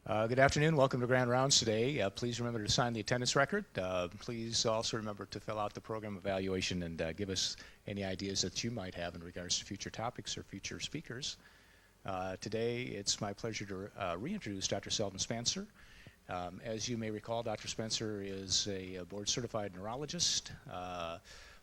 Good afternoon. Welcome to Grand Rounds today. Please remember to sign the attendance record. Please also remember to fill out the program evaluation and give us any ideas that you might have in regards to future topics or future speakers. Today, it's my pleasure to reintroduce Dr. Selden Spencer. As you may recall, Dr. Spencer is a board-certified neurologist,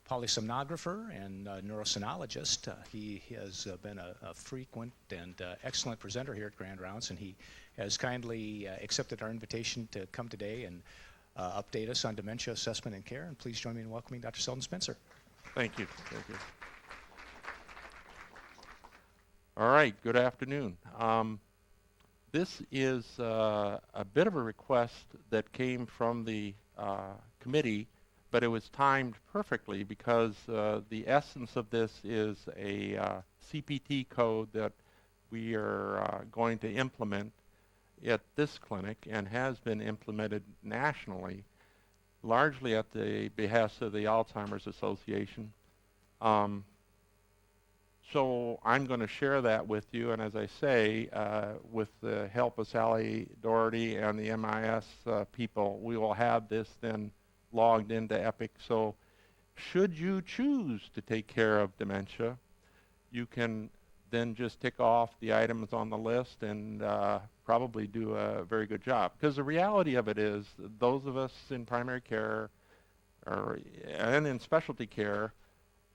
polysomnographer, and neurosonologist. He has been a frequent and excellent presenter here at Grand Rounds, and he has kindly accepted our invitation to come today and update us on dementia assessment and care. And please join me in welcoming Dr. Selden Spencer. Thank you. Thank you. All right, good afternoon. This is a bit of a request that came from the committee, but it was timed perfectly because the essence of this is a CPT code that we are going to implement at this clinic and has been implemented nationally, largely at the behest of the Alzheimer's Association. So I'm going to share that with you, and as I say, with the help of Sally Doherty and the MIS people, we will have this then logged into Epic. So should you choose to take care of dementia, you can then just tick off the items on the list and probably do a very good job. Because the reality of it is, those of us in primary care and in specialty care,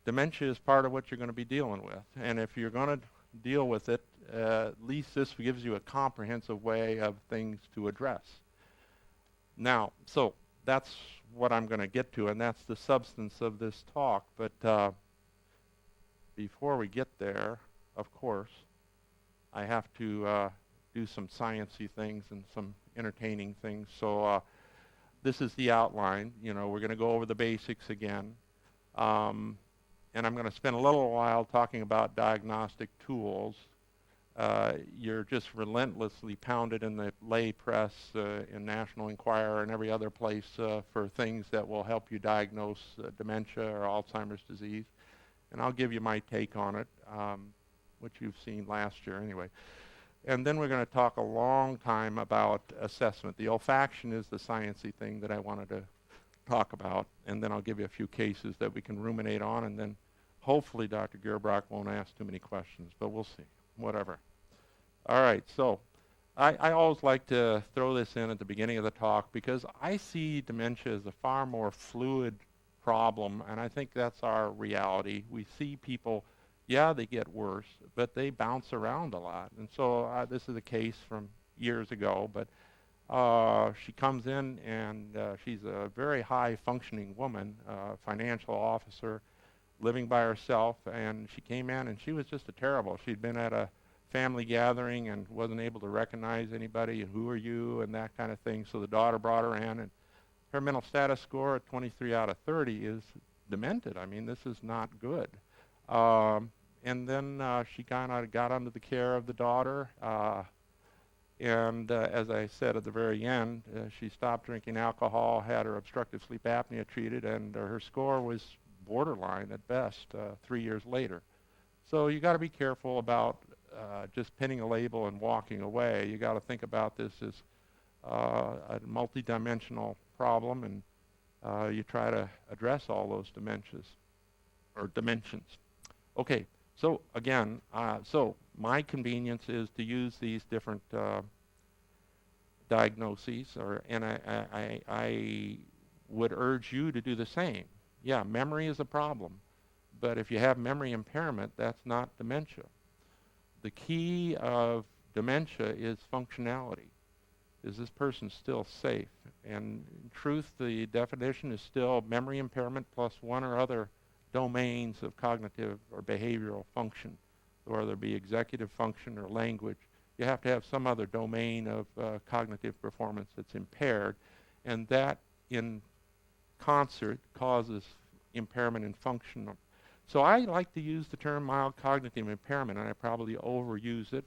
dementia is part of what you're going to be dealing with. And if you're going to deal with it, at least this gives you a comprehensive way of things to address. Now, so that's what I'm going to get to, and that's the substance of this talk. But before we get there, of course, I have to do some sciencey things and some entertaining things. So this is the outline. You know, we're going to go over the basics again. And I'm going to spend a little while talking about diagnostic tools. You're just relentlessly pounded in the lay press, in National Enquirer and every other place for things that will help you diagnose dementia or Alzheimer's disease. And I'll give you my take on it, which you've seen last year anyway. And then we're going to talk a long time about assessment. The olfaction is the sciencey thing that I wanted to talk about, and then I'll give you a few cases that we can ruminate on, and then hopefully Dr. Gerbrock won't ask too many questions, but we'll see. Whatever. All right, so I always like to throw this in at the beginning of the talk because I see dementia as a far more fluid problem, and I think that's our reality. We see people, yeah, they get worse, but they bounce around a lot. And so this is a case from years ago, but she comes in and she's a very high functioning woman, financial officer, living by herself, and she came in and she was just terrible. She'd been at a family gathering and wasn't able to recognize anybody, and who are you, and that kind of thing. So the daughter brought her in, and her mental status score at 23 out of 30 is demented. I mean, this is not good. And then she kind of got under the care of the daughter, and as I said at the very end, she stopped drinking alcohol, had her obstructive sleep apnea treated, and her score was borderline at best 3 years later. So you got to be careful about just pinning a label and walking away. You got to think about this as a multidimensional problem, and you try to address all those dementias or dimensions. Okay, so again, so my convenience is to use these different diagnoses, and I would urge you to do the same. Yeah, memory is a problem, but if you have memory impairment, that's not dementia. The key of dementia is functionality. Is this person still safe? And in truth, the definition is still memory impairment plus one or other domains of cognitive or behavioral function, whether it be executive function or language. You have to have some other domain of cognitive performance that's impaired, and that in concert causes impairment in function. So I like to use the term mild cognitive impairment, and I probably overuse it.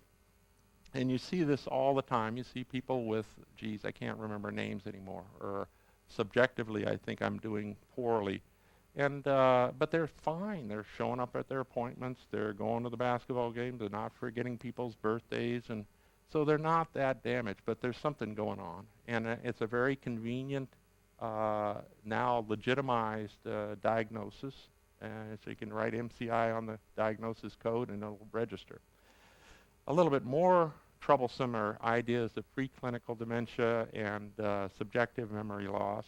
And you see this all the time. You see people with, geez, I can't remember names anymore, or subjectively I think I'm doing poorly. And but they're fine. They're showing up at their appointments. They're going to the basketball games. They're not forgetting people's birthdays. And So they're not that damaged, but there's something going on. And it's a very convenient, now legitimized diagnosis. So you can write MCI on the diagnosis code and it'll register. A little bit more troublesome are ideas of preclinical dementia and subjective memory loss.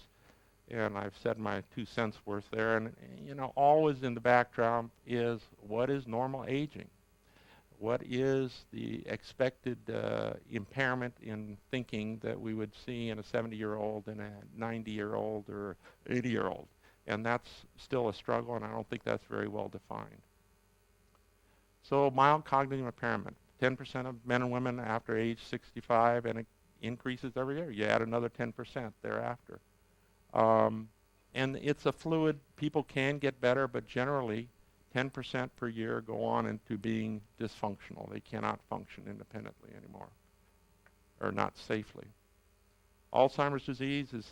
And I've said my 2 cents worth there. And, always in the background is, what is normal aging? What is the expected impairment in thinking that we would see in a 70-year-old and a 90-year-old or 80-year-old? And that's still a struggle, and I don't think that's very well defined. So mild cognitive impairment, 10% of men and women after age 65, and it increases every year. You add another 10% thereafter. And it's a fluid. People can get better, but generally 10% per year go on into being dysfunctional. They cannot function independently anymore, or not safely. Alzheimer's disease is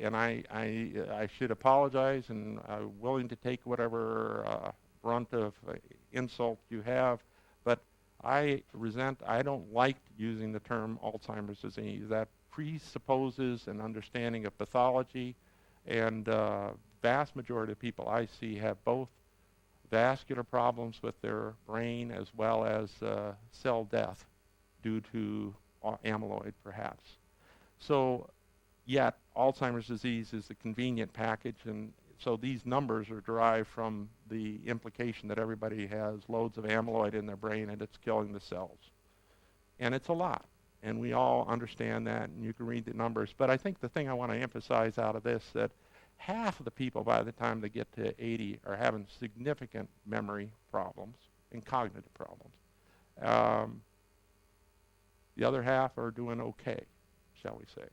and I should apologize, and I'm willing to take whatever brunt of insult you have, but I don't like using the term Alzheimer's disease. That presupposes an understanding of pathology, and vast majority of people I see have both vascular problems with their brain as well as cell death due to amyloid, perhaps. So yet Alzheimer's disease is a convenient package, and so these numbers are derived from the implication that everybody has loads of amyloid in their brain and it's killing the cells. And it's a lot, and we all understand that, and you can read the numbers. But I think the thing I want to emphasize out of this, that half of the people by the time they get to 80 are having significant memory problems and cognitive problems. The other half are doing okay, shall we say.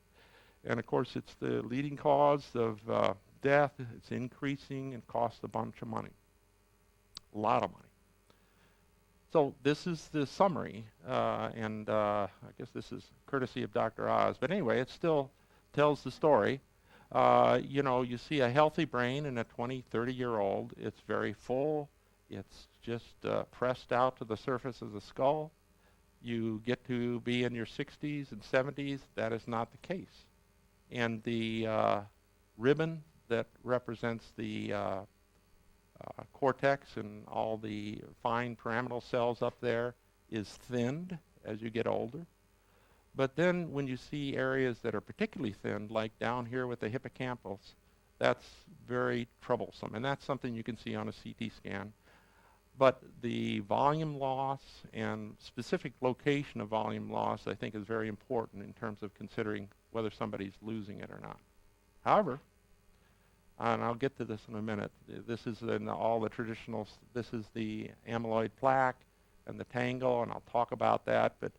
And of course, it's the leading cause of death. It's increasing and costs a bunch of money, a lot of money. So this is the summary, and I guess this is courtesy of Dr. Oz. But anyway, it still tells the story. You see a healthy brain in a 20, 30-year-old. It's very full. It's just pressed out to the surface of the skull. You get to be in your 60s and 70s. That is not the case. And the ribbon that represents the cortex and all the fine pyramidal cells up there is thinned as you get older. But then when you see areas that are particularly thinned, like down here with the hippocampus, that's very troublesome. And that's something you can see on a CT scan. But the volume loss and specific location of volume loss, I think, is very important in terms of considering whether somebody's losing it or not. However, and I'll get to this in a minute, this is in all the traditional, this is the amyloid plaque and the tangle, and I'll talk about that. But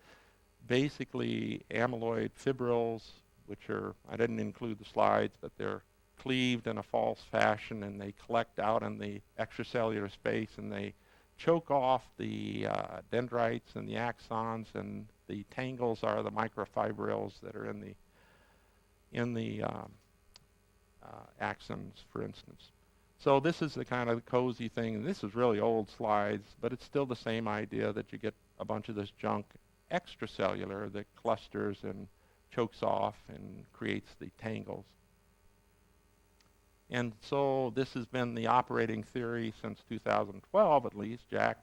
basically, amyloid fibrils, which are, I didn't include the slides, but they're cleaved in a false fashion, and they collect out in the extracellular space, and they choke off the dendrites and the axons, and the tangles are the microfibrils that are in the axons, for instance. So this is the kind of cozy thing, and this is really old slides, but it's still the same idea that you get a bunch of this junk extracellular that clusters and chokes off and creates the tangles. And so this has been the operating theory since 2012, at least. Jack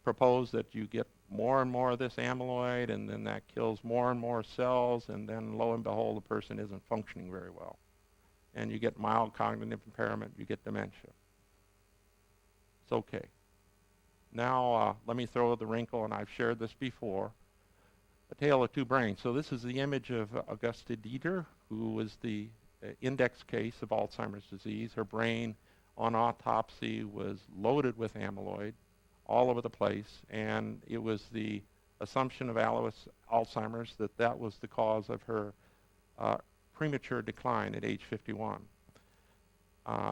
proposed that you get more and more of this amyloid, and then that kills more and more cells, and then lo and behold, the person isn't functioning very well. And you get mild cognitive impairment, you get dementia. It's okay. Now, let me throw the wrinkle, and I've shared this before, A Tale of Two Brains. So this is the image of Augusta Dieter, who was the index case of Alzheimer's disease. Her brain on autopsy was loaded with amyloid all over the place, and it was the assumption of Alzheimer's that was the cause of her premature decline at age 51.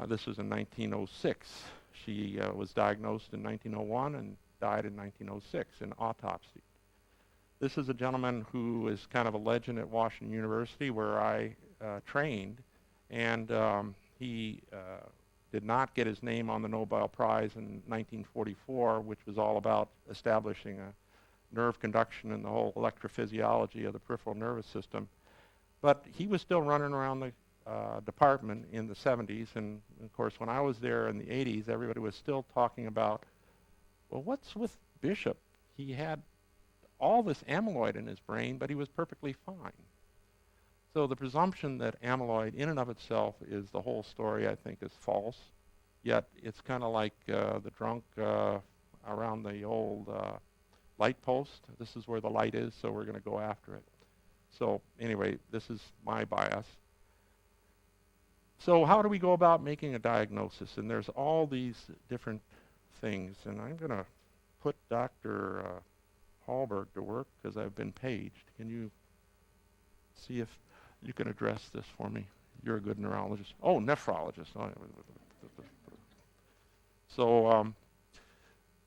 This was in 1906. She was diagnosed in 1901 and died in 1906 in autopsy. This is a gentleman who is kind of a legend at Washington University, where I trained, and he did not get his name on the Nobel Prize in 1944, which was all about establishing nerve conduction and the whole electrophysiology of the peripheral nervous system. But he was still running around the department in the 70s, and of course when I was there in the 80s, everybody was still talking about, well, what's with Bishop? He had all this amyloid in his brain, but he was perfectly fine. So the presumption that amyloid in and of itself is the whole story, I think, is false. Yet it's kind of like the drunk around the old light post. This is where the light is, so we're going to go after it. So anyway, this is my bias. So how do we go about making a diagnosis? And there's all these different things. And I'm going to put Dr. Hallberg to work because I've been paged. Can you see if you can address this for me? You're a good neurologist. Oh, nephrologist. So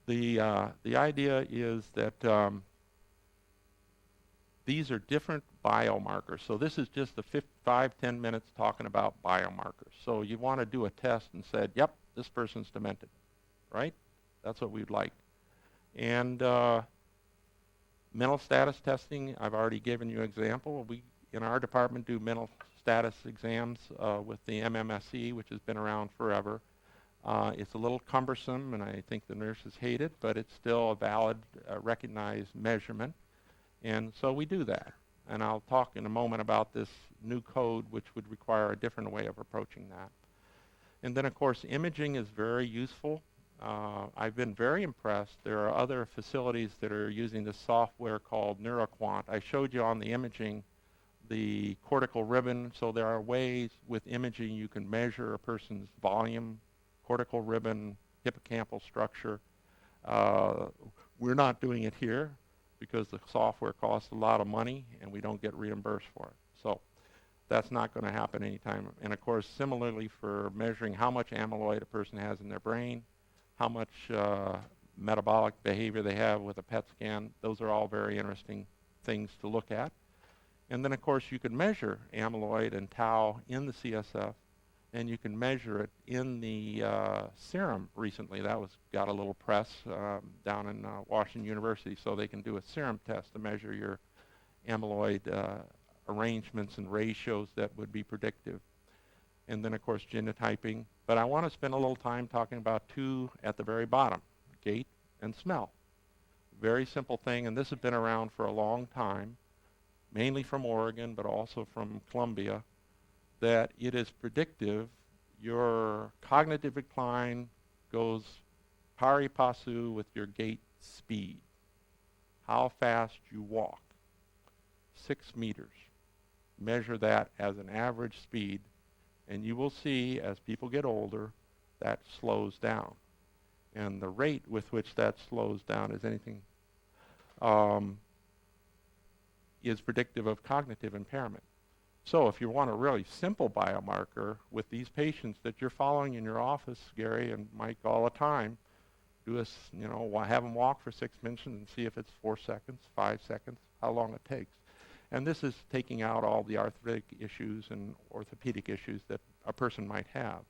the idea is that these are different biomarkers. So this is just the 5-10 minutes talking about biomarkers. So you want to do a test and said, yep, this person's demented, right? That's what we'd like. And mental status testing, I've already given you an example. We, in our department, do mental status exams with the MMSE, which has been around forever. It's a little cumbersome, and I think the nurses hate it, but it's still a valid, recognized measurement. And so we do that. And I'll talk in a moment about this new code, which would require a different way of approaching that. And then, of course, imaging is very useful. I've been very impressed. There are other facilities that are using this software called NeuroQuant. I showed you on the imaging the cortical ribbon. So there are ways with imaging you can measure a person's volume, cortical ribbon, hippocampal structure. We're not doing it here because the software costs a lot of money and we don't get reimbursed for it. So that's not going to happen anytime. And of course, similarly for measuring how much amyloid a person has in their brain, how much metabolic behavior they have with a PET scan, those are all very interesting things to look at. And then of course you can measure amyloid and tau in the CSF, and you can measure it in the serum recently. That got a little press down in Washington University, so they can do a serum test to measure your amyloid arrangements and ratios that would be predictive. And then, of course, genotyping. But I want to spend a little time talking about two at the very bottom, gait and smell. Very simple thing, and this has been around for a long time, mainly from Oregon, but also from Columbia, that it is predictive. Your cognitive decline goes pari passu with your gait speed, how fast you walk, 6 meters. Measure that as an average speed, and you will see as people get older, that slows down. And the rate with which that slows down is anything, is predictive of cognitive impairment. So if you want a really simple biomarker with these patients that you're following in your office, Gary and Mike, all the time, do a, have them walk for 6 minutes and see if it's 4 seconds, 5 seconds, how long it takes. And this is taking out all the arthritic issues and orthopedic issues that a person might have.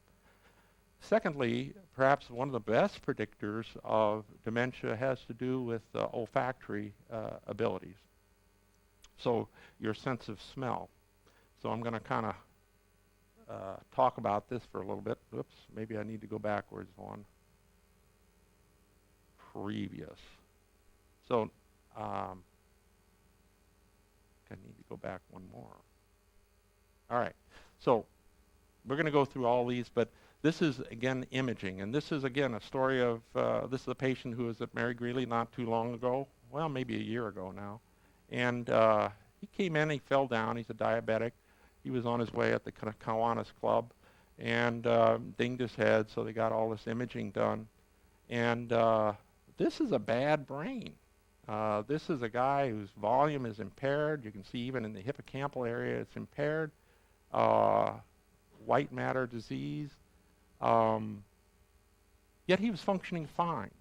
Secondly, perhaps one of the best predictors of dementia has to do with olfactory abilities. So your sense of smell. So I'm going to kind of talk about this for a little bit. Oops, maybe I need to go backwards one. Previous. So I need to go back one more. All right. So we're going to go through all these, but this is, again, imaging. And this is, again, a story of, this is a patient who was at Mary Greeley not too long ago. Well, maybe a year ago now. And he came in, he fell down. He's a diabetic. He was on his way at the Kiwanis Club and dinged his head, so they got all this imaging done. And this is a bad brain. This is a guy whose volume is impaired. You can see even in the hippocampal area it's impaired. White matter disease. Yet he was functioning fine.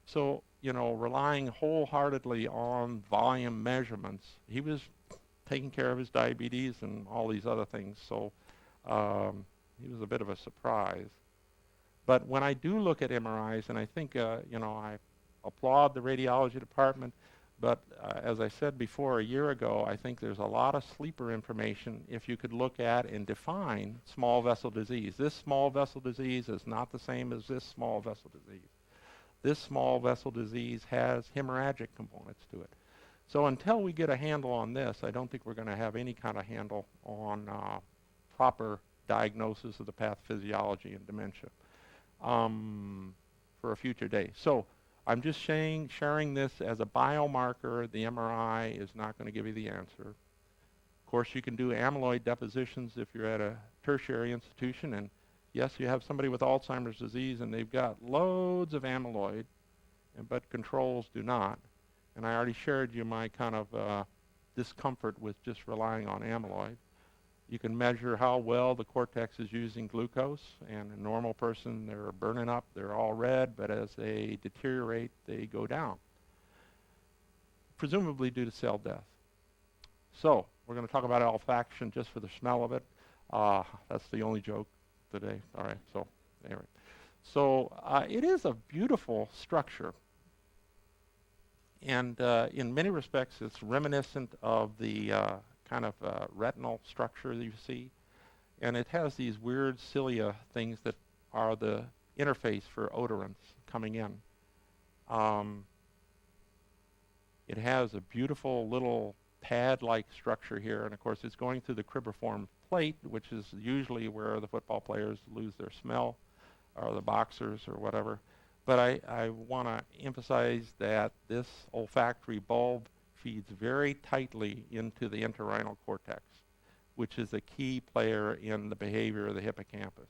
So, relying wholeheartedly on volume measurements, he was taking care of his diabetes and all these other things. So he was a bit of a surprise. But when I do look at MRIs, and I think, I applaud the radiology department, But as I said before, a year ago, I think there's a lot of sleeper information if you could look at and define small vessel disease. This small vessel disease is not the same as this small vessel disease. This small vessel disease has hemorrhagic components to it. So until we get a handle on this, I don't think we're going to have any kind of handle on proper diagnosis of the pathophysiology in dementia for a future day. So I'm just sharing this as a biomarker. The MRI is not going to give you the answer. Of course, you can do amyloid depositions if you're at a tertiary institution, and yes, you have somebody with Alzheimer's disease and they've got loads of amyloid, but controls do not. And I already shared you my kind of discomfort with just relying on amyloid. You can measure how well the cortex is using glucose, and a normal person, they're burning up, they're all red, but as they deteriorate, they go down, presumably due to cell death. So we're going to talk about olfaction just for the smell of it. That's the only joke today. All right, so anyway. So it is a beautiful structure. And in many respects, it's reminiscent of the kind of retinal structure that you see. And it has these weird cilia things that are the interface for odorants coming in. It has a beautiful little pad-like structure here. And of course, it's going through the cribriform plate, which is usually where the football players lose their smell, or the boxers or whatever. But I want to emphasize that this olfactory bulb feeds very tightly into the entorhinal cortex, which is a key player in the behavior of the hippocampus.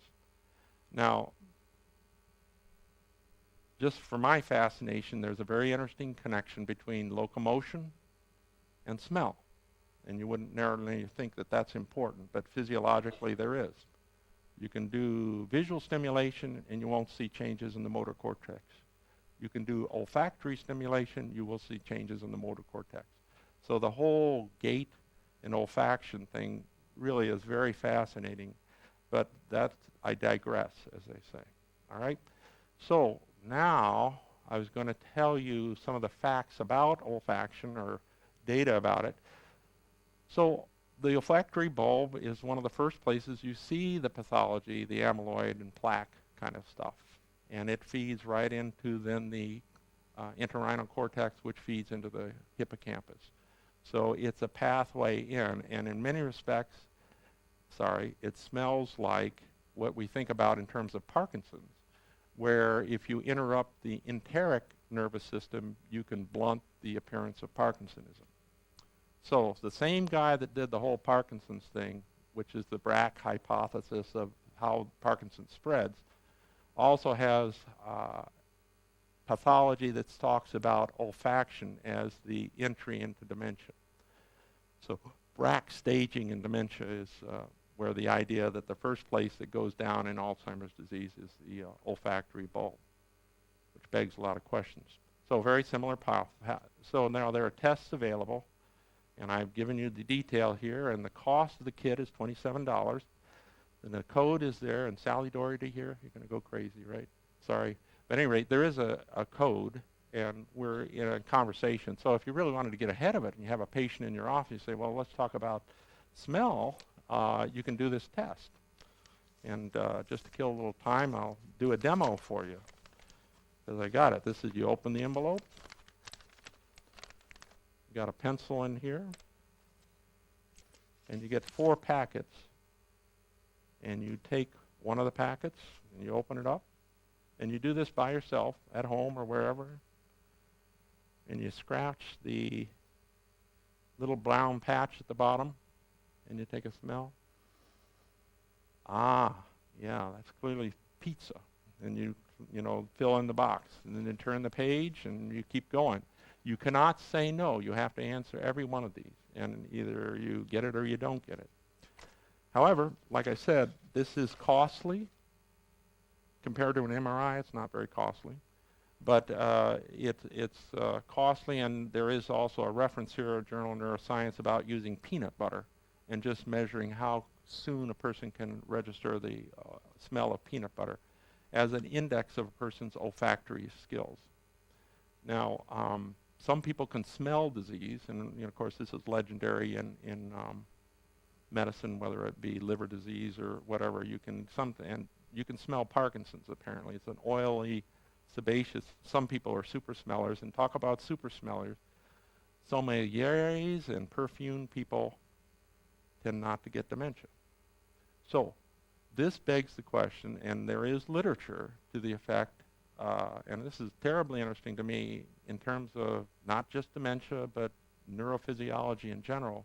Now, just for my fascination, there's a very interesting connection between locomotion and smell. And you wouldn't narrowly think that that's important, but physiologically there is. You can do visual stimulation and you won't see changes in the motor cortex. You can do olfactory stimulation, you will see changes in the motor cortex. So the whole gait and olfaction thing really is very fascinating, but that, I digress, as they say. All right? So now I was going to tell you some of the facts about olfaction, or data about it. So the olfactory bulb is one of the first places you see the pathology, the amyloid and plaque kind of stuff. And it feeds right into then the entorhinal cortex, which feeds into the hippocampus. So it's a pathway in, and in many respects, it smells like what we think about in terms of Parkinson's, where if you interrupt the enteric nervous system, you can blunt the appearance of Parkinsonism. So the same guy that did the whole Parkinson's thing, which is the Brack hypothesis of how Parkinson's spreads, also has pathology that talks about olfaction as the entry into dementia. So Brack staging in dementia is where the idea that the first place that goes down in Alzheimer's disease is the olfactory bulb, which begs a lot of questions. So very similar path. So now there are tests available, and I've given you the detail here, and the cost of the kit is $27. And the code is there, and Sally Doherty here, you're going to go crazy, right? Sorry. But at any rate, there is a code, and we're in a conversation. So if you really wanted to get ahead of it and you have a patient in your office, you say, well, let's talk about smell, you can do this test. And just to kill a little time, I'll do a demo for you, because I got it. This is, you open the envelope. You got a pencil in here, and you get 4 packets. And you take one of the packets and you open it up, and you do this by yourself at home or wherever, and you scratch the little brown patch at the bottom, and you take a smell. Ah, yeah, that's clearly pizza. And you fill in the box, and then you turn the page and you keep going. You cannot say no. You have to answer every one of these, and either you get it or you don't get it. However, like I said, this is costly. Compared to an MRI, it's not very costly. But it's costly, and there is also a reference here, a Journal of Neuroscience, about using peanut butter and just measuring how soon a person can register the smell of peanut butter as an index of a person's olfactory skills. Now, Some people can smell disease, and of course this is legendary in medicine, whether it be liver disease or whatever. You can smell Parkinson's. Apparently, it's an oily, sebaceous. Some people are super smellers, and talk about super smellers. Sommeliers and perfume people tend not to get dementia. So this begs the question, and there is literature to the effect, and this is terribly interesting to me in terms of not just dementia, but neurophysiology in general.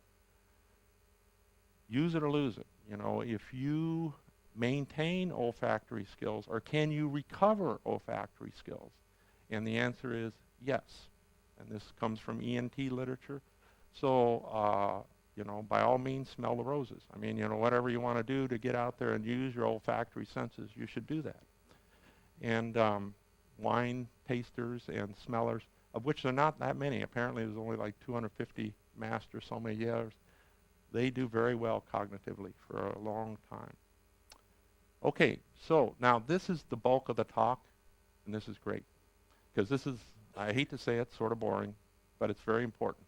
Use it or lose it. If you maintain olfactory skills, or can you recover olfactory skills? And the answer is yes. And this comes from ENT literature. So, by all means, smell the roses. I mean, whatever you want to do to get out there and use your olfactory senses, you should do that. And wine tasters and smellers, of which there are not that many. Apparently, there's only like 250 master sommeliers. They do very well cognitively for a long time. Okay, so now this is the bulk of the talk, and this is great. Because this is, I hate to say it, sort of boring, but it's very important.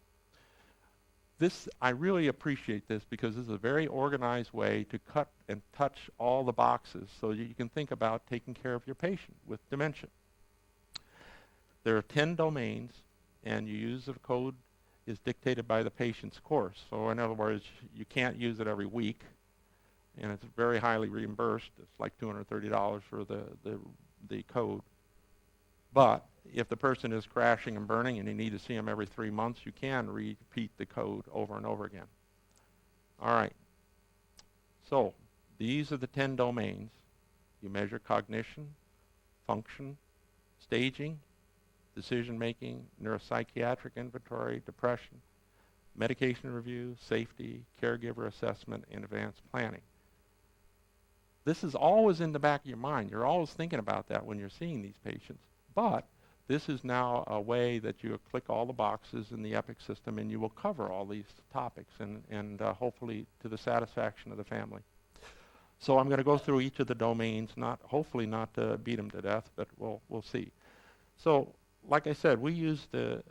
I really appreciate this because this is a very organized way to cut and touch all the boxes so you can think about taking care of your patient with dementia. There are 10 domains, and you use the code is dictated by the patient's course. So in other words, you can't use it every week, and it's very highly reimbursed. It's like $230 for the code. But if the person is crashing and burning and you need to see them every 3 months, you can repeat the code over and over again. All right. So these are the 10 domains. You measure cognition, function, staging, decision-making, neuropsychiatric inventory, depression, medication review, safety, caregiver assessment, and advanced planning. This is always in the back of your mind. You're always thinking about that when you're seeing these patients. But this is now a way that you click all the boxes in the EPIC system, and you will cover all these topics, and hopefully to the satisfaction of the family. So I'm going to go through each of the domains, hopefully not to beat them to death, but we'll see. So, like I said, we use the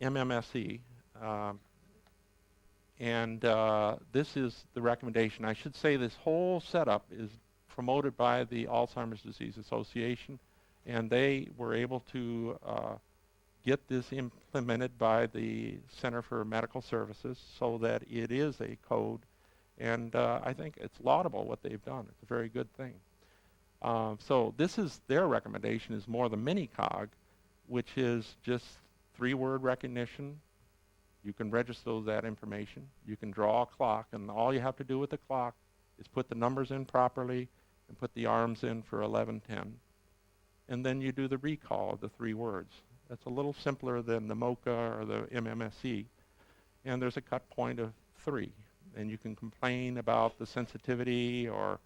MMSE, and this is the recommendation. I should say this whole setup is promoted by the Alzheimer's Disease Association, and they were able to get this implemented by the Center for Medical Services so that it is a code, and I think it's laudable what they've done. It's a very good thing. So this is their recommendation is more the mini-cog, which is just 3-word recognition. You can register that information. You can draw a clock, and all you have to do with the clock is put the numbers in properly and put the arms in for 11:10. And then you do the recall of the 3 words. That's a little simpler than the MOCA or the MMSE. And there's a cut point of 3. And you can complain about the sensitivity or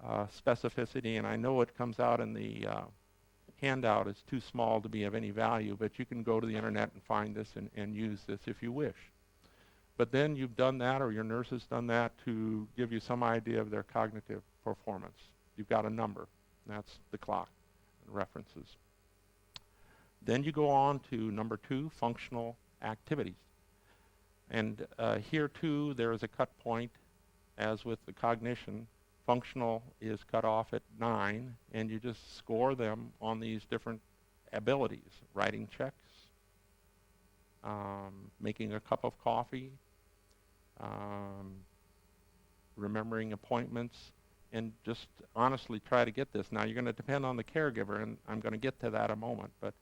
specificity. And I know it comes out in the handout is too small to be of any value, but you can go to the internet and find this and use this if you wish. But then you've done that, or your nurse has done that, to give you some idea of their cognitive performance. You've got a number. That's the clock and references. Then you go on to number 2, functional activities. And here too, there is a cut point, as with the cognition. Functional is cut off at 9, and you just score them on these different abilities. Writing checks, making a cup of coffee, remembering appointments, and just honestly try to get this. Now, you're going to depend on the caregiver, and I'm going to get to that in a moment, but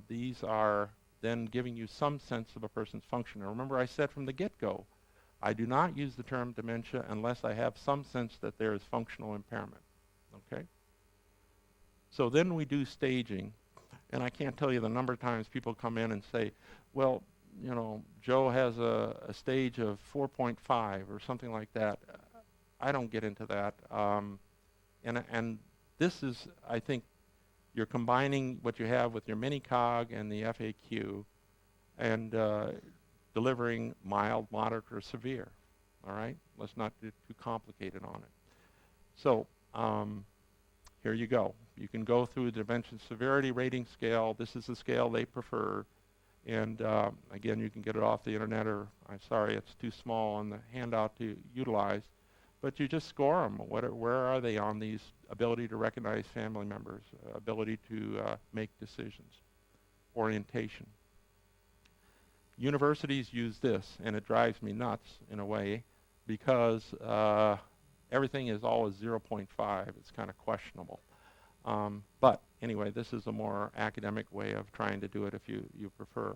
these are then giving you some sense of a person's function. Now, remember I said from the get-go, I do not use the term dementia unless I have some sense that there is functional impairment, okay? So then we do staging, and I can't tell you the number of times people come in and say, well, Joe has a stage of 4.5 or something like that. I don't get into that. And this is, I think, you're combining what you have with your mini-cog and the FAQ, and delivering mild, moderate, or severe. All right? Let's not get too complicated on it. So here you go. You can go through the dementia severity rating scale. This is the scale they prefer. And again, you can get it off the internet, or I'm sorry, it's too small on the handout to utilize. But you just score them. Where are they on these ability to recognize family members, ability to make decisions, orientation. Universities use this, and it drives me nuts in a way, because everything is always 0.5. It's kind of questionable. But anyway, this is a more academic way of trying to do it if you prefer.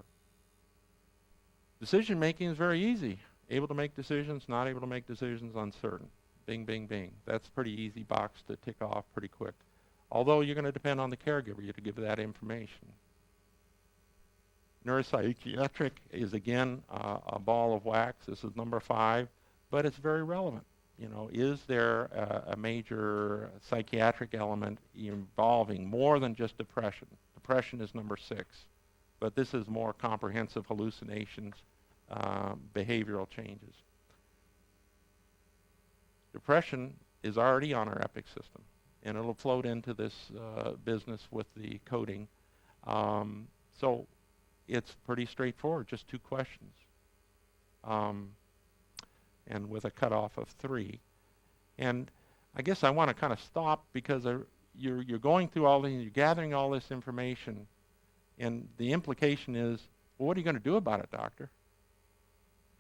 Decision making is very easy. Able to make decisions, not able to make decisions, uncertain. Bing, bing, bing. That's a pretty easy box to tick off pretty quick. Although you're going to depend on the caregiver to give that information. Neuropsychiatric is, again, a ball of wax. This is number 5, but it's very relevant. You know, is there a major psychiatric element involving more than just depression? Depression is number 6, but this is more comprehensive hallucinations, behavioral changes. Depression is already on our EPIC system, and it'll float into this business with the coding. So it's pretty straightforward, just 2 questions. And with a cutoff of 3. And I guess I want to kind of stop, because you're going through all these, you're gathering all this information, and the implication is, well, what are you going to do about it, doctor?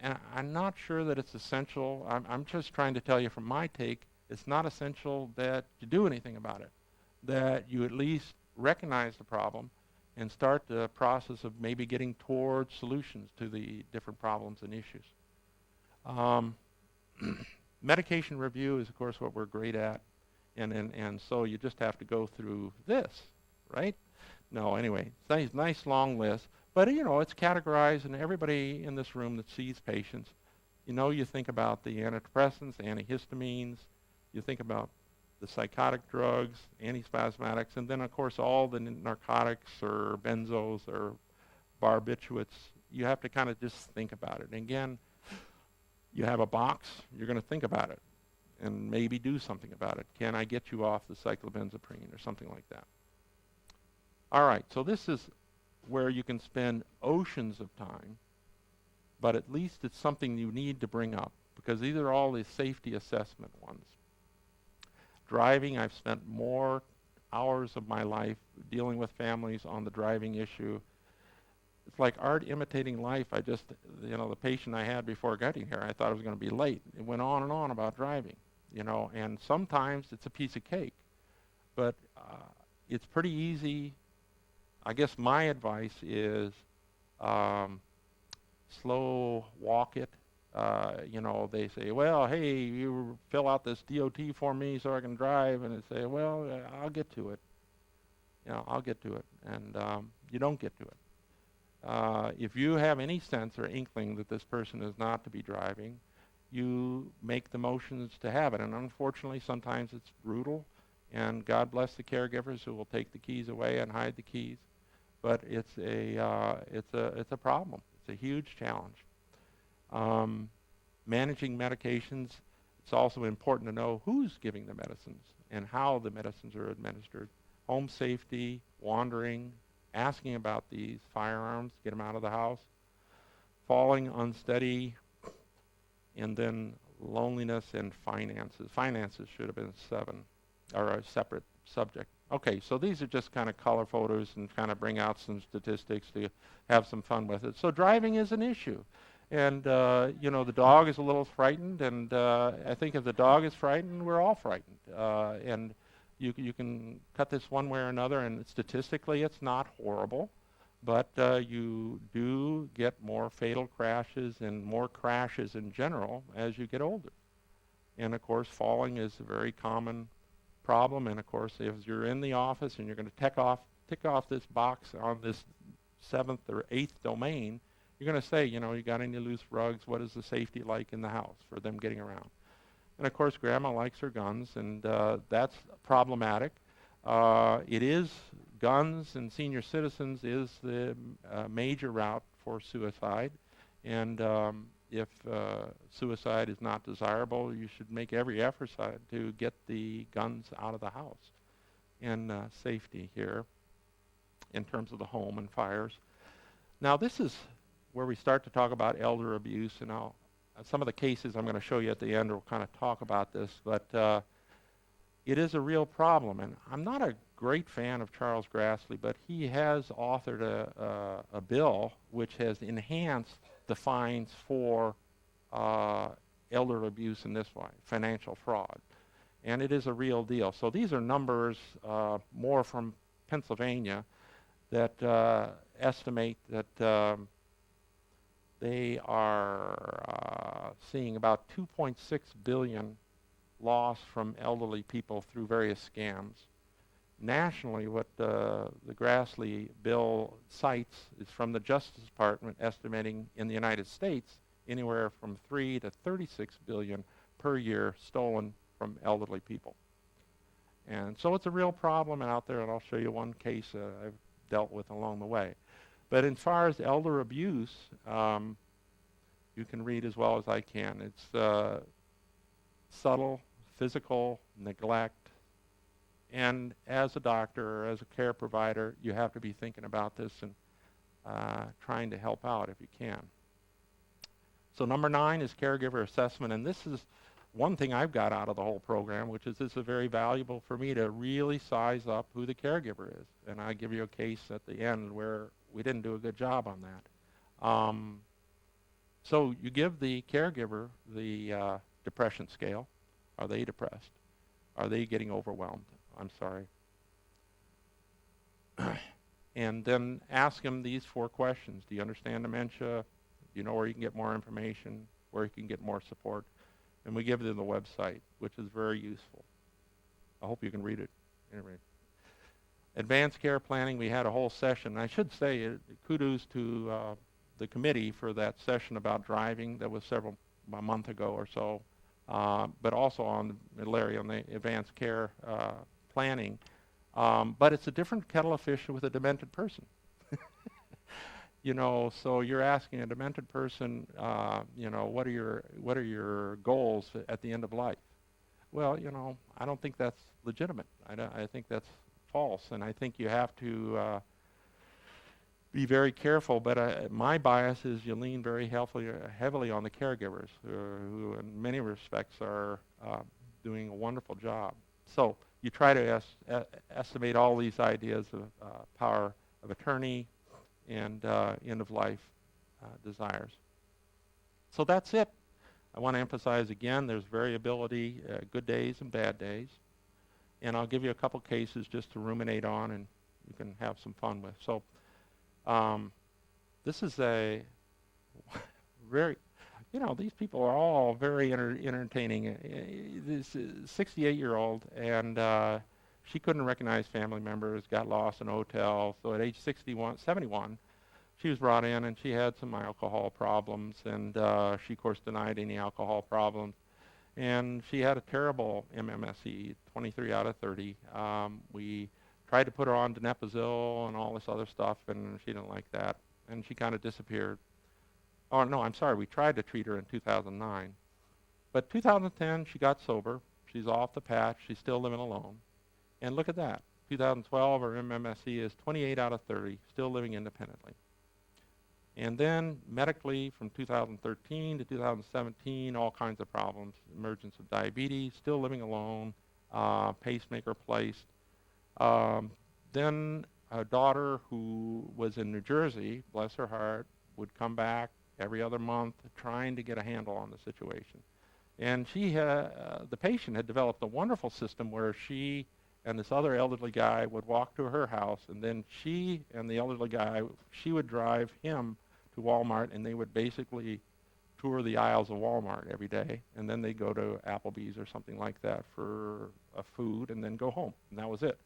And I'm not sure that it's essential. I'm just trying to tell you from my take, it's not essential that you do anything about it, that you at least recognize the problem and start the process of maybe getting towards solutions to the different problems and issues. Medication review is, of course, what we're great at, and so you just have to go through this, right? No, anyway, nice long list, but you know, it's categorized, and everybody in this room that sees patients, you know, you think about the antidepressants, the antihistamines, you think about the psychotic drugs, antispasmodics, and then of course all the narcotics or benzos or barbiturates. You have to kind of just think about it. And again, you have a box, you're going to think about it and maybe do something about it. Can I get you off the cyclobenzaprine or something like that? All right, so this is where you can spend oceans of time, but at least it's something you need to bring up, because these are all the safety assessment ones. Driving, I've spent more hours of my life dealing with families on the driving issue. It's like art imitating life. The patient I had before getting here, I thought I was going to be late. It went on and on about driving, you know, and sometimes it's a piece of cake. But it's pretty easy. I guess my advice is slow walk it. You know, they say, well, hey, you fill out this DOT for me so I can drive. And they say, well, I'll get to it. You know, I'll get to it. And you don't get to it. If you have any sense or inkling that this person is not to be driving, you make the motions to have it. And unfortunately, sometimes it's brutal. And God bless the caregivers who will take the keys away and hide the keys. But it's a problem. It's a huge challenge. Managing medications, it's also important to know who's giving the medicines and how the medicines are administered. Home safety, wandering, asking about these firearms, get them out of the house, falling unsteady, and then loneliness and finances. Finances should have been 7, or a separate subject. Okay, so these are just kind of color photos and kind of bring out some statistics to have some fun with it. So driving is an issue. And, you know, the dog is a little frightened, and I think if the dog is frightened, we're all frightened. And you can cut this one way or another, and statistically it's not horrible, but you do get more fatal crashes and more crashes in general as you get older. And, of course, falling is a very common problem. And, of course, if you're in the office and you're going to tick off this box on this 7th or 8th domain, you're going to say, you know, you got any loose rugs? What is the safety like in the house for them getting around? And, of course, Grandma likes her guns, and that's problematic. It is guns and senior citizens is the major route for suicide. And if suicide is not desirable, you should make every effort to get the guns out of the house. And safety here in terms of the home and fires. Now this is where we start to talk about elder abuse, and some of the cases I'm going to show you at the end will kind of talk about this, but it is a real problem. And I'm not a great fan of Charles Grassley, but he has authored a bill which has enhanced the fines for elder abuse in this way, financial fraud. And it is a real deal. So these are numbers more from Pennsylvania that estimate that they are seeing about 2.6 billion loss from elderly people through various scams. Nationally, what the Grassley bill cites is from the Justice Department, estimating in the United States anywhere from 3 to 36 billion per year stolen from elderly people. And so it's a real problem out there, and I'll show you one case I've dealt with along the way. But as far as elder abuse, you can read as well as I can. It's subtle, physical neglect, and as a doctor or as a care provider, you have to be thinking about this and trying to help out if you can. So number 9 is caregiver assessment, and this is one thing I've got out of the whole program, which is this is very valuable for me to really size up who the caregiver is. And I give you a case at the end where we didn't do a good job on that. So you give the caregiver the depression scale. Are they depressed? Are they getting overwhelmed? I'm sorry. And then ask them these 4 questions. Do you understand dementia? Do you know where you can get more information, where you can get more support? And we give them the website, which is very useful. I hope you can read it. Anyway. Advanced care planning, we had a whole session. I should say kudos to the committee for that session about driving that was a month ago or so, but also on the advanced care planning. But it's a different kettle of fish with a demented person. You know, so you're asking a demented person, you know, what are your goals at the end of life? Well, you know, I don't think that's legitimate. I think that's false, and I think you have to be very careful. But my bias is you lean very heavily on the caregivers, who in many respects are doing a wonderful job. So you try to estimate all these ideas of power of attorney and end-of-life desires. So that's it. I want to emphasize again, there's variability, good days and bad days. And I'll give you a couple cases just to ruminate on and you can have some fun with. So this is a very, you know, these people are all very entertaining. This 68-year-old, and she couldn't recognize family members, got lost in a hotel. So at age 71, she was brought in, and she had some alcohol problems, and she, of course, denied any alcohol problems. And she had a terrible MMSE, 23 out of 30. We tried to put her on donepezil and all this other stuff, and she didn't like that, and she kind of disappeared. Oh, no, I'm sorry. We tried to treat her in 2009. But 2010, she got sober. She's off the patch. She's still living alone. And look at that. 2012, her MMSE is 28 out of 30, still living independently. And then medically, from 2013 to 2017, all kinds of problems. Emergence of diabetes, still living alone, pacemaker placed. Then a daughter who was in New Jersey, bless her heart, would come back every other month trying to get a handle on the situation. And the patient had developed a wonderful system where she and this other elderly guy would walk to her house, and then she and the elderly guy, she would drive him to Walmart, and they would basically tour the aisles of Walmart every day, and then they'd go to Applebee's or something like that for a food, and then go home, and that was it.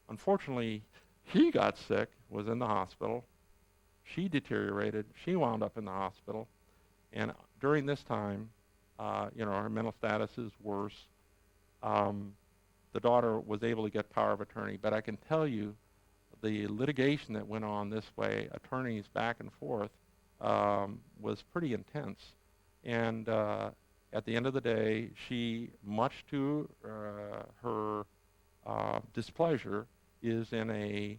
Unfortunately, he got sick, was in the hospital. She deteriorated. She wound up in the hospital, and during this time, her mental status is worse. The daughter was able to get power of attorney, but I can tell you the litigation that went on this way, attorneys back and forth, was pretty intense. And at the end of the day, she, much to her displeasure, is in a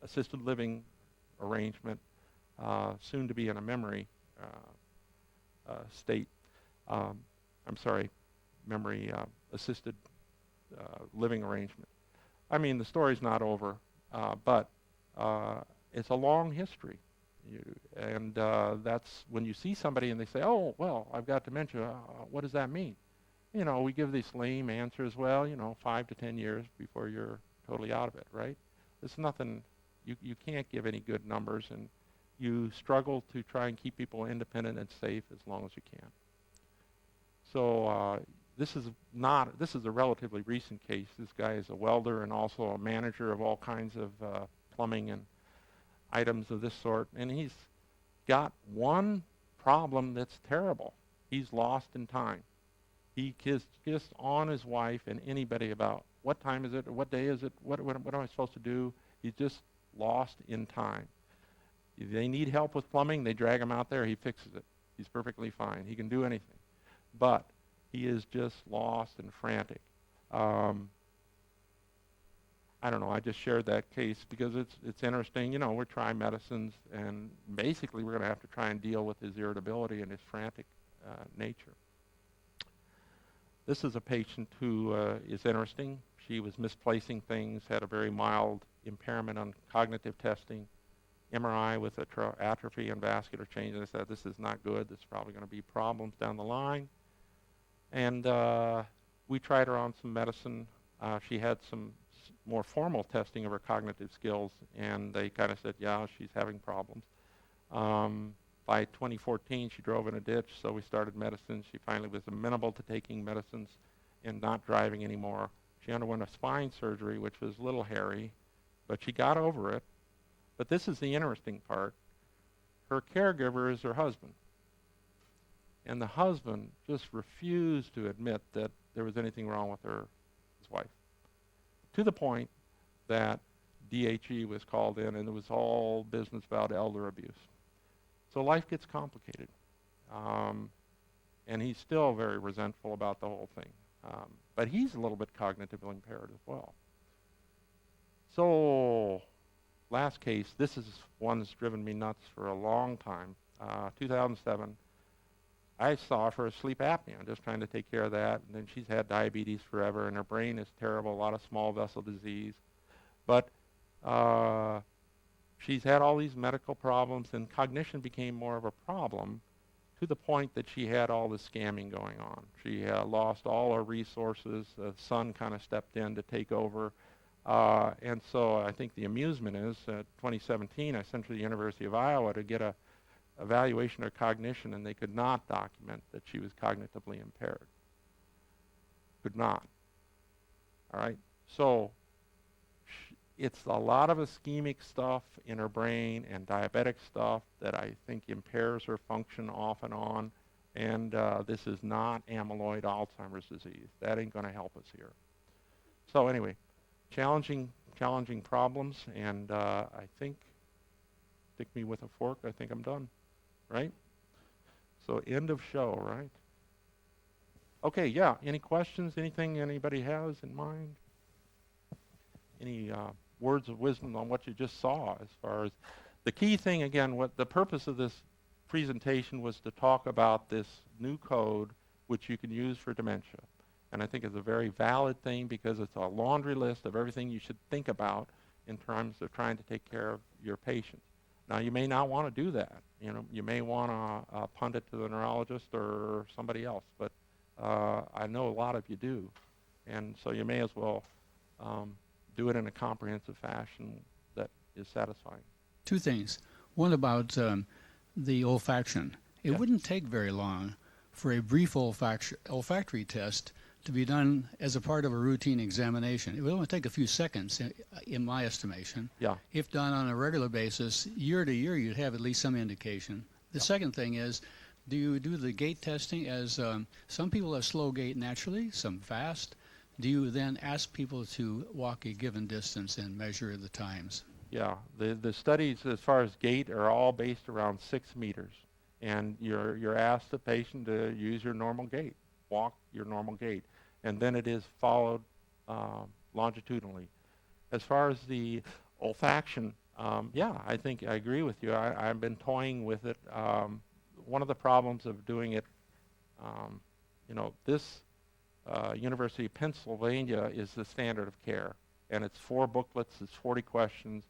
assisted living arrangement, soon to be in a memory state. I'm sorry, memory assisted living arrangement. I mean, the story's not over, but it's a long history. And that's when you see somebody and they say, oh, well, I've got dementia, what does that mean? You know, we give these lame answers, well, 5 to 10 years before you're totally out of it, right? It's nothing, you can't give any good numbers, and you struggle to try and keep people independent and safe as long as you can. So this is a relatively recent case. This guy is a welder and also a manager of all kinds of plumbing and items of this sort, and he's got one problem that's terrible. He's lost in time. He is just on his wife and anybody about what time is it, or what day is it, what am I supposed to do? He's just lost in time. If they need help with plumbing, they drag him out there, he fixes it. He's perfectly fine. He can do anything. But he is just lost and frantic. I don't know, I just shared that case because it's interesting. We're trying medicines, and basically we're going to have to try and deal with his irritability and his frantic nature. This is a patient who is interesting. She was misplacing things, had a very mild impairment on cognitive testing, MRI with atrophy and vascular change. And I said, this is not good. There's probably going to be problems down the line. And we tried her on some medicine. She had some more formal testing of her cognitive skills, and they kind of said, yeah, she's having problems. By 2014, she drove in a ditch, so we started medicine. She finally was amenable to taking medicines and not driving anymore. She underwent a spine surgery, which was a little hairy, but she got over it. But this is the interesting part. Her caregiver is her husband. And the husband just refused to admit that there was anything wrong with his wife, to the point that DHE was called in, and it was all business about elder abuse. So life gets complicated. And he's still very resentful about the whole thing. But he's a little bit cognitively impaired as well. So last case, this is one that's driven me nuts for a long time. 2007, I saw her sleep apnea. I'm just trying to take care of that. And then she's had diabetes forever, and her brain is terrible, a lot of small vessel disease. But she's had all these medical problems, and cognition became more of a problem to the point that she had all this scamming going on. She lost all her resources. The son kind of stepped in to take over. And so I think the amusement is, 2017, I sent her to the University of Iowa to get a evaluation of cognition, and they could not document that she was cognitively impaired. Could not. All right? So it's a lot of ischemic stuff in her brain and diabetic stuff that I think impairs her function off and on. And this is not amyloid Alzheimer's disease. That ain't going to help us here. So anyway, challenging problems, and I think, stick me with a fork, I think I'm done, right? So end of show, right? Okay, yeah, any questions, anything anybody has in mind? Any words of wisdom on what you just saw as far as the key thing? Again, what the purpose of this presentation was to talk about this new code which you can use for dementia. And I think it's a very valid thing because it's a laundry list of everything you should think about in terms of trying to take care of your patients. Now, you may not want to do that. You may want to punt it to the neurologist or somebody else, but I know a lot of you do. And so you may as well do it in a comprehensive fashion that is satisfying. Two things. One about the olfaction. It wouldn't take very long for a brief olfactory test to be done as a part of a routine examination. It would only take a few seconds, in my estimation. Yeah. If done on a regular basis, year to year, you'd have at least some indication. The second thing is, do you do the gait testing as some people have slow gait naturally, some fast? Do you then ask people to walk a given distance and measure the times? Yeah, the studies as far as gait are all based around 6 meters. And you're asked the patient to use your normal gait, walk your normal gait. And then it is followed longitudinally. As far as the olfaction, Yeah, I think I agree with you. I've been toying with it. One of the problems of doing it, this University of Pennsylvania is the standard of care, and it's 4 booklets, it's 40 questions,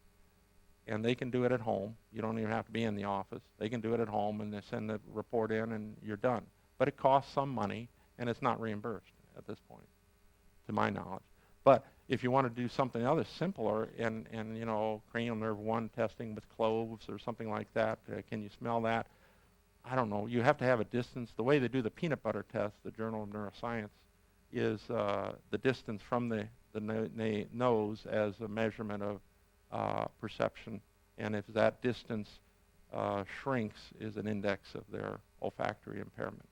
and they can do it at home. You don't even have to be in the office. They can do it at home, and they send the report in, and you're done. But it costs some money, and it's not reimbursed at this point, to my knowledge. But if you want to do something other simpler, and cranial nerve 1 testing with cloves or something like that, can you smell that? I don't know. You have to have a distance. The way they do the peanut butter test, the Journal of Neuroscience, is the distance from the nose as a measurement of perception. And if that distance shrinks, is an index of their olfactory impairment.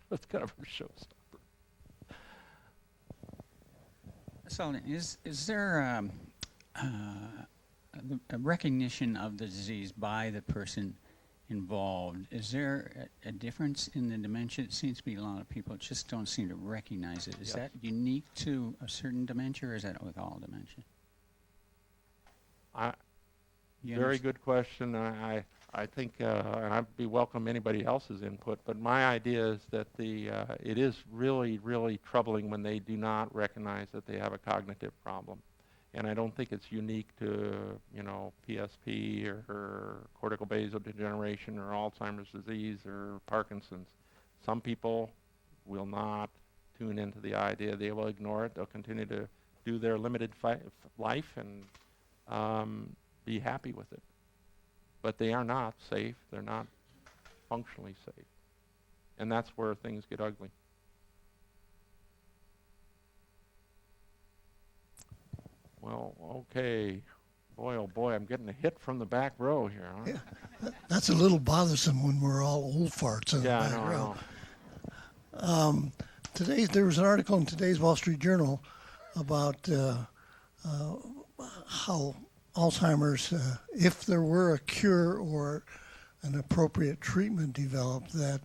That's kind of a showstopper. So is there a recognition of the disease by the person involved? Is there a difference in the dementia? It seems to be a lot of people just don't seem to recognize it. Is Yes. that unique to a certain dementia, or is that with all dementia? Very good question. I think, and I'd be welcome anybody else's input, but my idea is that it is really, really troubling when they do not recognize that they have a cognitive problem. And I don't think it's unique to, PSP or cortical basal degeneration or Alzheimer's disease or Parkinson's. Some people will not tune into the idea. They will ignore it. They'll continue to do their limited life and be happy with it. But they are not safe. They're not functionally safe. And that's where things get ugly. Well, okay. Boy, oh boy, I'm getting a hit from the back row here. Huh? Yeah, that's a little bothersome when we're all old farts in the back row. I know. Today, there was an article in today's Wall Street Journal about how Alzheimer's, if there were a cure or an appropriate treatment developed, that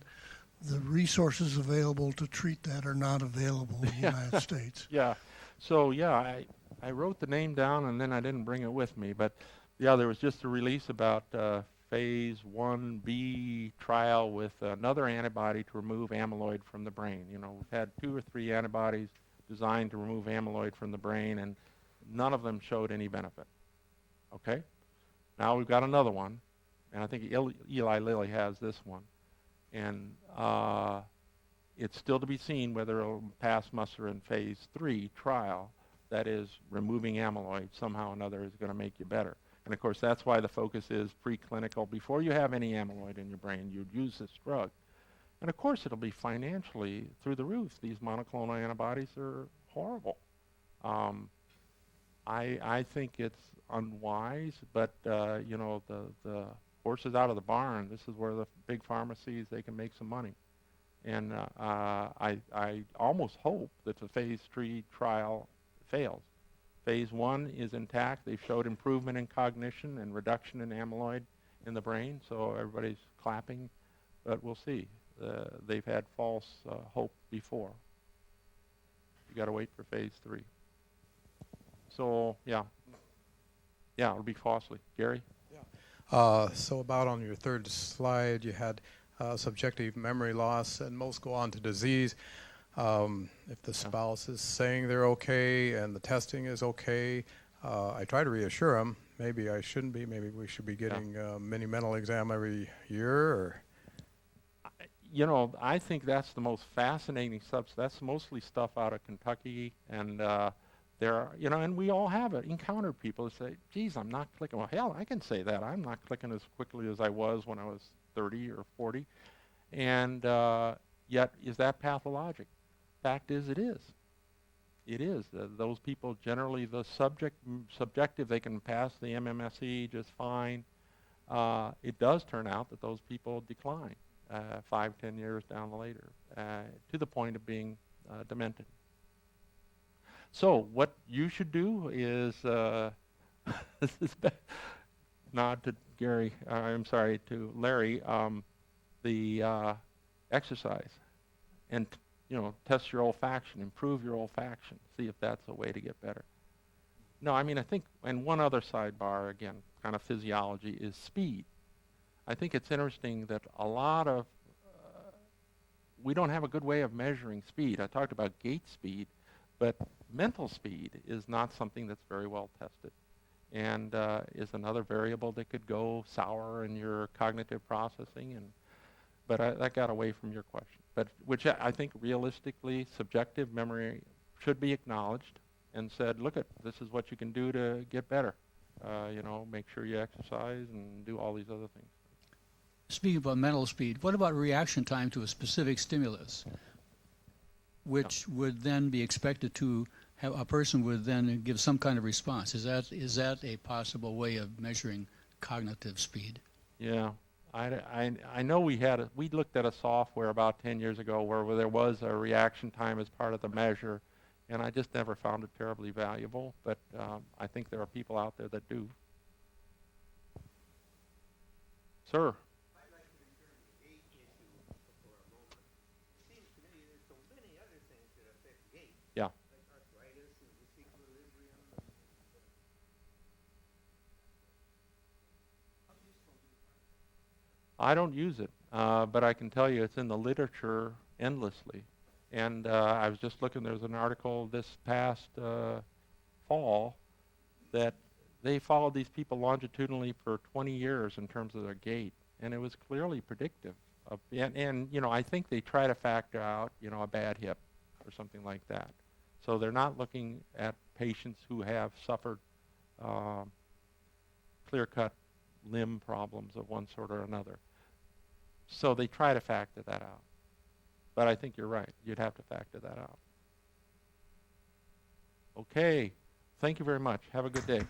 the resources available to treat that are not available in the United States. Yeah. So, yeah, I wrote the name down and then I didn't bring it with me. But, yeah, there was just a release about phase 1B trial with another antibody to remove amyloid from the brain. We've had 2 or 3 antibodies designed to remove amyloid from the brain, and none of them showed any benefit. Okay? Now we've got another one, and I think Eli Lilly has this one. And it's still to be seen whether it'll pass muster in phase 3 trial. That is, removing amyloid somehow or another is going to make you better. And of course, that's why the focus is preclinical. Before you have any amyloid in your brain, you'd use this drug. And of course, it'll be financially through the roof. These monoclonal antibodies are horrible. I think it's unwise, but the horse is out of the barn. This is where the big pharmacies, they can make some money. And I almost hope that the phase 3 trial fails. Phase 1 is intact. They've showed improvement in cognition and reduction in amyloid in the brain, so everybody's clapping, but we'll see. They've had false hope before. You got to wait for phase 3. So, yeah, it'll be costly. Gary? So about on your third slide, you had subjective memory loss, and most go on to disease. If the spouse is saying they're okay and the testing is okay, I try to reassure them. Maybe I shouldn't be. Maybe we should be getting a mini mental exam every year. Or I think that's the most fascinating stuff. That's mostly stuff out of Kentucky, and there are, and we all have it. Encountered people who say, "Geez, I'm not clicking." Well, hell, I can say that. I'm not clicking as quickly as I was when I was 30 or 40, and yet, is that pathologic? Fact is, it is. It is. Those people generally, the subjective, they can pass the MMSE just fine. It does turn out that those people decline 5-10 years down the later to the point of being demented. So what you should do is this is nod to Gary. To Larry. The exercise and test your olfaction, improve your olfaction, see if that's a way to get better. No, I mean, I think, and one other sidebar, again, kind of physiology, is speed. I think it's interesting that a lot of, we don't have a good way of measuring speed. I talked about gait speed, but mental speed is not something that's very well tested, and is another variable that could go sour in your cognitive processing. But that got away from your question. But which I think realistically, subjective memory should be acknowledged and said, look, this is what you can do to get better. Make sure you exercise and do all these other things. Speaking about mental speed, what about reaction time to a specific stimulus, which would then be expected to have a person would then give some kind of response? Is that a possible way of measuring cognitive speed? Yeah, I know we looked at a software about 10 years ago where there was a reaction time as part of the measure, and I just never found it terribly valuable. But I think there are people out there that do. Sir. Yeah. I don't use it, but I can tell you it's in the literature endlessly. And I was just looking, there was an article this past fall that they followed these people longitudinally for 20 years in terms of their gait, and it was clearly predictive. I think they try to factor out, a bad hip or something like that. So they're not looking at patients who have suffered clear-cut limb problems of one sort or another. So they try to factor that out. But I think you're right. You'd have to factor that out. Okay. Thank you very much. Have a good day.